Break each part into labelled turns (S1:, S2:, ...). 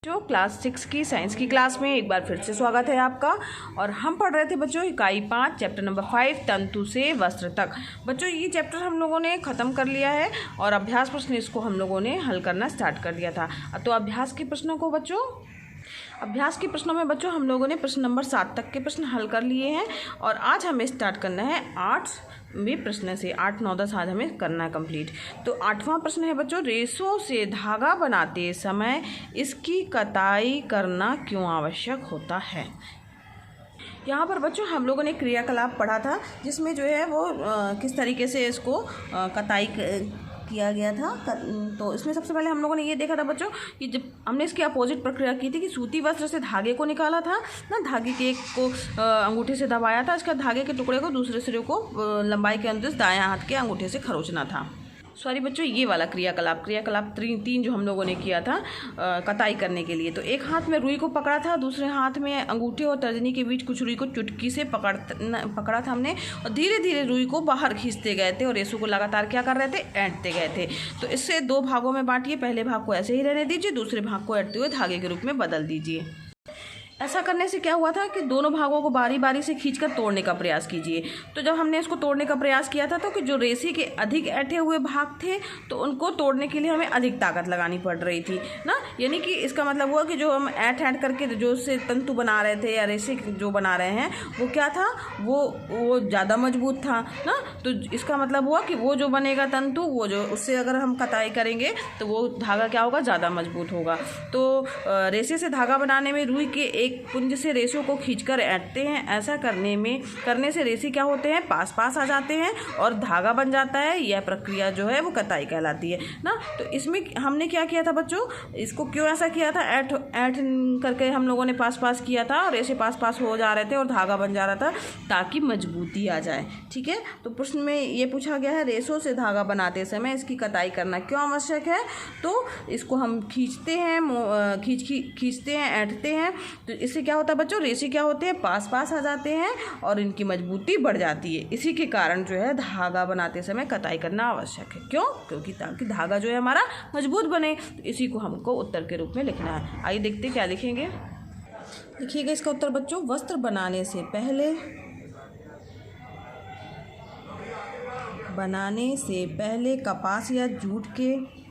S1: जो क्लास 6 की साइंस की क्लास में एक बार फिर से स्वागत है आपका। और हम पढ़ रहे थे बच्चों इकाई 5 चैप्टर नंबर 5 तंतु से वस्त्र तक। बच्चों ये चैप्टर हम लोगों ने ख़त्म कर लिया है और अभ्यास प्रश्न इसको हम लोगों ने हल करना स्टार्ट कर दिया था। तो अभ्यास के प्रश्नों में बच्चों हम लोगों ने प्रश्न नंबर 7 तक के प्रश्न हल कर लिए हैं और आज हमें स्टार्ट करना है 8वें प्रश्न से। 8, 9, 10 आज हमें करना है कंप्लीट। तो 8वां प्रश्न है बच्चों, रेशों से धागा बनाते समय इसकी कताई करना क्यों आवश्यक होता है। यहाँ पर बच्चों हम लोगों ने क्रियाकलाप पढ़ा था जिसमें जो है वो किस तरीके से इसको कताई किया गया था। तो इसमें सबसे पहले हम लोगों ने ये देखा था बच्चों कि जब हमने इसकी अपोजिट प्रक्रिया की थी कि सूती वस्त्र से धागे को निकाला था ना, धागे के एक को अंगूठे से दबाया था, इसका धागे के टुकड़े को दूसरे सिरे को लंबाई के अनुसार दाएं हाथ के अंगूठे से खरोचना था। सॉरी बच्चों, ये वाला क्रियाकलाप 3 जो हम लोगों ने किया था कताई करने के लिए। तो एक हाथ में रुई को पकड़ा था, दूसरे हाथ में अंगूठे और तर्जनी के बीच कुछ रुई को चुटकी से पकड़ा था हमने और धीरे धीरे रुई को बाहर खींचते गए थे और रेशों को लगातार क्या कर रहे थे, ऐंठते गए थे। तो इससे 2 भागों में बांटिए, पहले भाग को ऐसे ही रहने दीजिए, दूसरे भाग को ऐंठते हुए धागे के रूप में बदल दीजिए। ऐसा करने से क्या हुआ था कि दोनों भागों को बारी बारी से खींचकर तोड़ने का प्रयास कीजिए। तो जब हमने इसको तोड़ने का प्रयास किया था तो कि जो रेशे के अधिक ऐंठे हुए भाग थे तो उनको तोड़ने के लिए हमें अधिक ताकत लगानी पड़ रही थी ना। यानी कि इसका मतलब हुआ कि जो हम ऐंठ करके जो उससे तंतु बना रहे थे या रेशे जो बना रहे हैं वो क्या था, वो ज़्यादा मजबूत था ना। तो इसका मतलब हुआ कि वो जो बनेगा तंतु, वो जो उससे अगर हम कताई करेंगे तो वो धागा क्या होगा, ज़्यादा मजबूत होगा। तो रेशे से धागा बनाने में रुई के एक पुंज से रेशों को खींचकर ऐंठते हैं। ऐसा करने से रेशे क्या होते हैं, पास पास आ जाते हैं और धागा बन जाता है। यह प्रक्रिया जो है वो कताई कहलाती है ना। तो इसमें हमने क्या किया था बच्चों, इसको क्यों ऐसा किया था, ऐंठ करके हम लोगों ने पास पास किया था और रेशे पास पास हो जा रहे थे और धागा बन जा रहा था ताकि मजबूती आ जाए। ठीक है, तो प्रश्न में ये पूछा गया है रेशों से धागा बनाते समय इसकी कताई करना क्यों आवश्यक है। तो इसको हम खींचते हैं ऐंठते हैं तो इससे क्या होता है बच्चों, रेशे क्या होते हैं, पास पास आ जाते हैं और इनकी मजबूती बढ़ जाती है। इसी के कारण जो है धागा बनाते समय कताई करना आवश्यक है। क्यों? क्योंकि ताकि धागा जो है हमारा मजबूत बने। तो इसी को हमको उत्तर के रूप में लिखना है। आइए देखते क्या लिखेंगे। लिखिएगा इसका उत्तर बच्चों, वस्त्र बनाने से पहले कपास या जूट के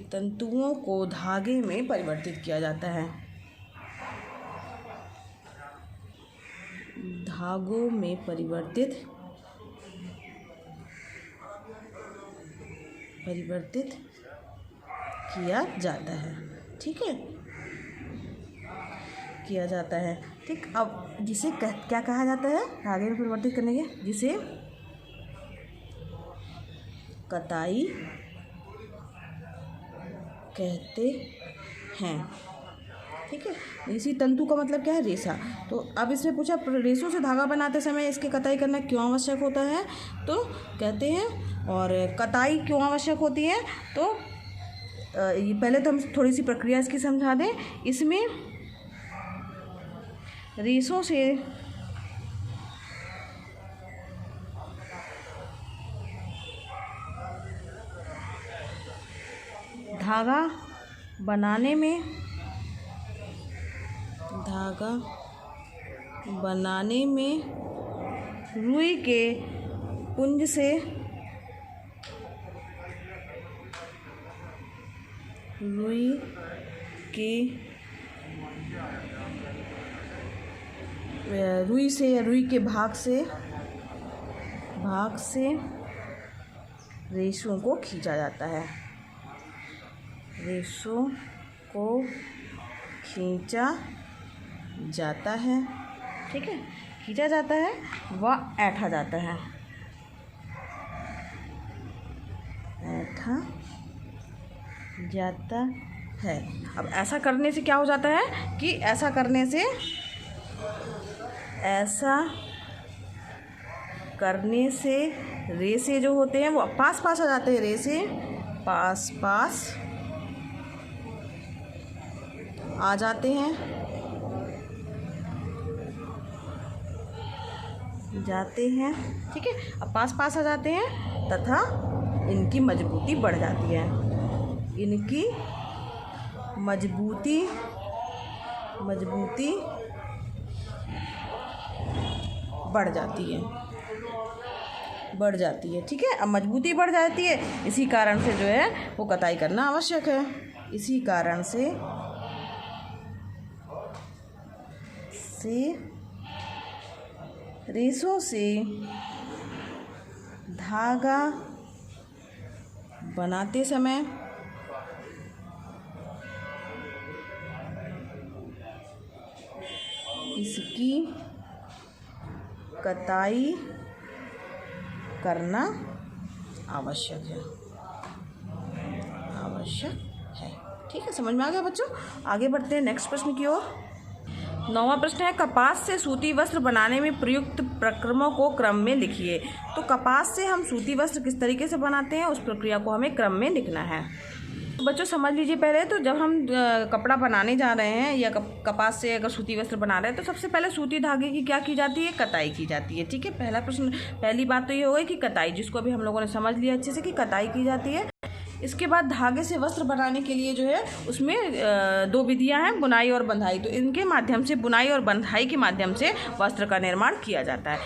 S1: तंतुओं को धागे में परिवर्तित किया जाता है। धागों में परिवर्तित किया जाता है। ठीक है, किया जाता है। ठीक, अब जिसे क्या कहा जाता है, धागे में परिवर्तित करने के, जिसे कताई कहते हैं। ठीक है, इसी तंतु का मतलब क्या है, रेशा। तो अब इसमें पूछा रेशों से धागा बनाते समय इसकी कताई करना क्यों आवश्यक होता है। तो कहते हैं, और कताई क्यों आवश्यक होती है, तो पहले तो हम थोड़ी सी प्रक्रिया इसकी समझा दें। इसमें रेशों से धागा बनाने में रुई के पुंज से रुई के भाग से रेशों को खींचा जाता है। रेशों को खींचा जाता है। ठीक है, खींचा जाता है व ऐंठा जाता है। ऐंठा जाता है। अब ऐसा करने से क्या हो जाता है कि ऐसा करने से रेशे जो होते हैं वो पास पास आ जाते हैं। रेशे पास पास आ जाते हैं जाते हैं। ठीक है, अब पास पास आ जाते हैं तथा इनकी मजबूती बढ़ जाती है। इनकी मजबूती बढ़ जाती है। ठीक है, अब मजबूती बढ़ जाती है, इसी कारण से जो है वो कताई करना आवश्यक है। इसी कारण से रेशों से धागा बनाते समय इसकी कताई करना आवश्यक है। ठीक है, समझ में आ गया बच्चों। आगे बढ़ते हैं नेक्स्ट प्रश्न की ओर। 9वां प्रश्न है, कपास से सूती वस्त्र बनाने में प्रयुक्त प्रक्रमों को क्रम में लिखिए। तो कपास से हम सूती वस्त्र किस तरीके से बनाते हैं उस प्रक्रिया को हमें क्रम में लिखना है। तो बच्चों समझ लीजिए, पहले तो जब हम कपड़ा बनाने जा रहे हैं या कपास से अगर सूती वस्त्र बना रहे हैं तो सबसे पहले सूती धागे की क्या की जाती है, कताई की जाती है। ठीक है, पहली बात तो ये हो गई कि कताई, जिसको अभी हम लोगों ने समझ लिया अच्छे से कि कताई की जाती है। इसके बाद धागे से वस्त्र बनाने के लिए जो है उसमें 2 विधियां हैं, बुनाई और बंधाई। तो इनके माध्यम से, बुनाई और बंधाई के माध्यम से वस्त्र का निर्माण किया जाता है।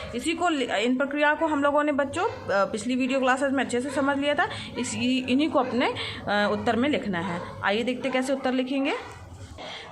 S1: इन प्रक्रिया को हम लोगों ने बच्चों पिछली वीडियो क्लासेस में अच्छे से समझ लिया था। इन्हीं को अपने उत्तर में लिखना है। आइए देखते कैसे उत्तर लिखेंगे।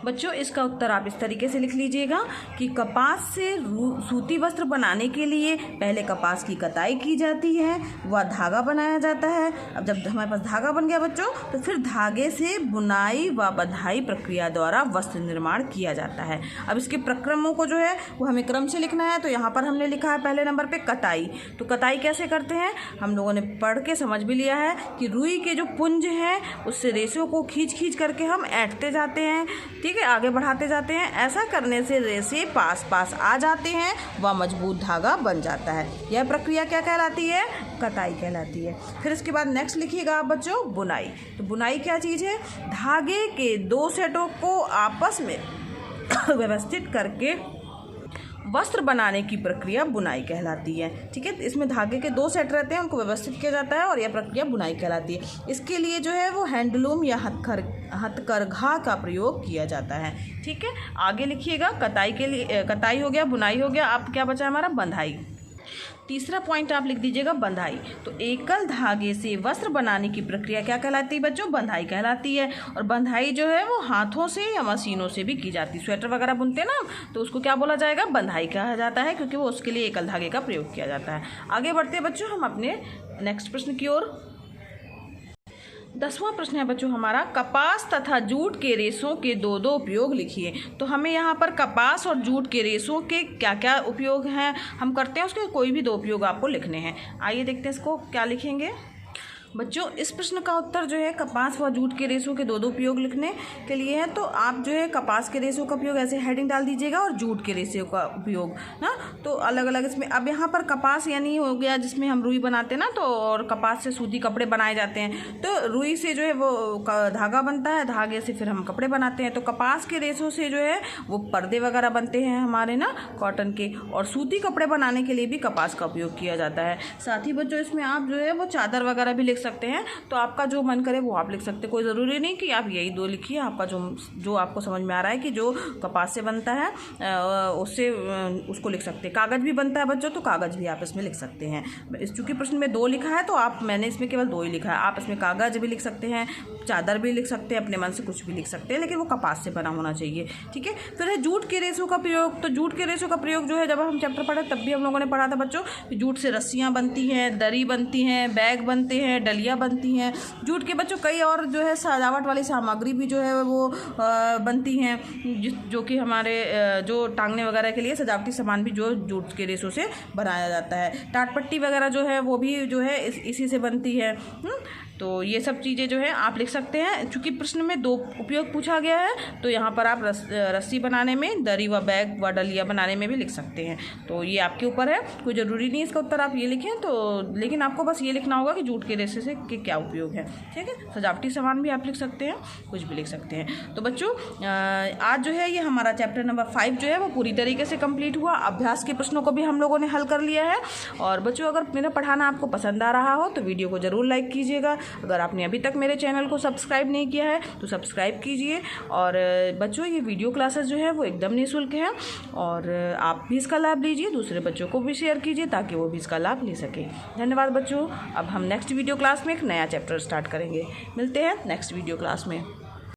S1: बच्चों इसका उत्तर आप इस तरीके से लिख लीजिएगा कि कपास से सूती वस्त्र बनाने के लिए पहले कपास की कताई की जाती है, वह धागा बनाया जाता है। अब जब हमारे पास धागा बन गया बच्चों, तो फिर धागे से बुनाई व बंधाई प्रक्रिया द्वारा वस्त्र निर्माण किया जाता है। अब इसके प्रक्रमों को जो है वो हमें क्रम से लिखना है। तो यहाँ पर हमने लिखा है पहले नंबर पर कताई। तो कताई कैसे करते हैं हम लोगों ने पढ़ के समझ भी लिया है कि रुई के जो पुंज हैं उससे रेशों को खींच करके हम ऐंठते जाते हैं। ठीक है, आगे बढ़ाते जाते हैं। ऐसा करने से रेशे पास पास आ जाते हैं, वह मजबूत धागा बन जाता है। यह प्रक्रिया क्या कहलाती है, कताई कहलाती है। फिर इसके बाद नेक्स्ट लिखिएगा आप बच्चों बुनाई। तो बुनाई क्या चीज़ है, धागे के 2 सेटों को आपस में व्यवस्थित करके वस्त्र बनाने की प्रक्रिया बुनाई कहलाती है। ठीक है, इसमें धागे के 2 सेट रहते हैं, उनको व्यवस्थित किया जाता है और यह प्रक्रिया बुनाई कहलाती है। इसके लिए जो है वो हैंडलूम या हथकरघा का प्रयोग किया जाता है। ठीक है, आगे लिखिएगा। कताई के लिए कताई हो गया, बुनाई हो गया, अब क्या बचा हमारा, बंधाई। तीसरा पॉइंट आप लिख दीजिएगा बंधाई। तो एकल धागे से वस्त्र बनाने की प्रक्रिया क्या कहलाती है बच्चों, बंधाई कहलाती है। और बंधाई जो है वो हाथों से या मशीनों से भी की जाती है। स्वेटर वगैरह बुनते हैं ना, तो उसको क्या बोला जाएगा, बंधाई कहा जाता है, क्योंकि वो उसके लिए एकल धागे का प्रयोग किया जाता है। आगे बढ़ते हैं बच्चों हम अपने नेक्स्ट प्रश्न की ओर। 10वां प्रश्न है बच्चों हमारा, कपास तथा जूट के रेशों के 2 उपयोग लिखिए। तो हमें यहाँ पर कपास और जूट के रेशों के क्या क्या उपयोग हैं हम करते हैं, उसके कोई भी 2 उपयोग आपको लिखने हैं। आइए देखते हैं इसको क्या लिखेंगे। बच्चों इस प्रश्न का उत्तर जो है कपास व जूट के रेशों के 2 उपयोग लिखने के लिए है। तो आप जो है कपास के रेशों का उपयोग ऐसे हेडिंग डाल दीजिएगा और जूट के रेशों का उपयोग ना, तो अलग अलग इसमें। अब यहाँ पर कपास यानी हो गया जिसमें हम रुई बनाते हैं ना, तो और कपास से सूती कपड़े बनाए जाते हैं। तो रुई से जो है वो धागा बनता है, धागे से फिर हम कपड़े बनाते हैं। तो कपास के रेशों से जो है वो पर्दे वगैरह बनते हैं हमारे ना, कॉटन के। और सूती कपड़े बनाने के लिए भी कपास का उपयोग किया जाता है। साथ ही बच्चों इसमें आप जो है वो चादर वगैरह भी लिख सकते हैं। तो आपका जो मन करे वो आप लिख सकते हैं, कोई ज़रूरी नहीं कि आप यही 2 लिखिए। आपका जो आपको समझ में आ रहा है कि जो कपास से बनता है उससे उसको लिख सकते हैं। कागज़ भी बनता है बच्चों, तो कागज़ भी आप इसमें लिख सकते हैं। चूँकि प्रश्न में 2 लिखा है तो मैंने इसमें केवल 2 ही लिखा है। आप इसमें कागज़ भी लिख सकते हैं, चादर भी लिख सकते हैं, अपने मन से कुछ भी लिख सकते हैं, लेकिन वो कपास से बना होना चाहिए। ठीक है, फिर है जूट के रेशों का प्रयोग। तो जूट के रेशों का प्रयोग जो है जब हम चैप्टर पढ़े तब भी हम लोगों ने पढ़ा था बच्चों। जूट से रस्सियाँ बनती हैं, दरी बनती हैं, बैग बनते हैं, डलिया बनती हैं। जूट के बच्चों कई और जो है सजावट वाली सामग्री भी जो है वो बनती हैं, जो कि हमारे जो टांगने वगैरह के लिए सजावटी सामान भी जो जूट के रेशों से बनाया जाता है। टाट पट्टी वगैरह जो है वो भी जो है इसी से बनती है। तो ये सब चीज़ें जो है आप लिख सकते हैं। चूँकि प्रश्न में 2 उपयोग पूछा गया है तो यहाँ पर आप रस्सी बनाने में, दरी व बैग व डलिया बनाने में भी लिख सकते हैं। तो ये आपके ऊपर है, कोई ज़रूरी नहीं इसका उत्तर आप ये लिखें, तो लेकिन आपको बस ये लिखना होगा कि जूट के रेशे से के क्या उपयोग है। ठीक है, सजावटी सामान भी आप लिख सकते हैं, कुछ भी लिख सकते हैं। तो बच्चों आज जो है ये हमारा चैप्टर नंबर 5 जो है वो पूरी तरीके से कंप्लीट हुआ। अभ्यास के प्रश्नों को भी हम लोगों ने हल कर लिया है। और बच्चों अगर मेरा पढ़ाना आपको पसंद आ रहा हो तो वीडियो को ज़रूर लाइक कीजिएगा। अगर आपने अभी तक मेरे चैनल को सब्सक्राइब नहीं किया है तो सब्सक्राइब कीजिए। और बच्चों ये वीडियो क्लासेस जो है वो एकदम निःशुल्क है और आप भी इसका लाभ लीजिए, दूसरे बच्चों को भी शेयर कीजिए ताकि वो भी इसका लाभ ले सके। धन्यवाद बच्चों। अब हम नेक्स्ट वीडियो क्लास में एक नया चैप्टर स्टार्ट करेंगे। मिलते हैं नेक्स्ट वीडियो क्लास में।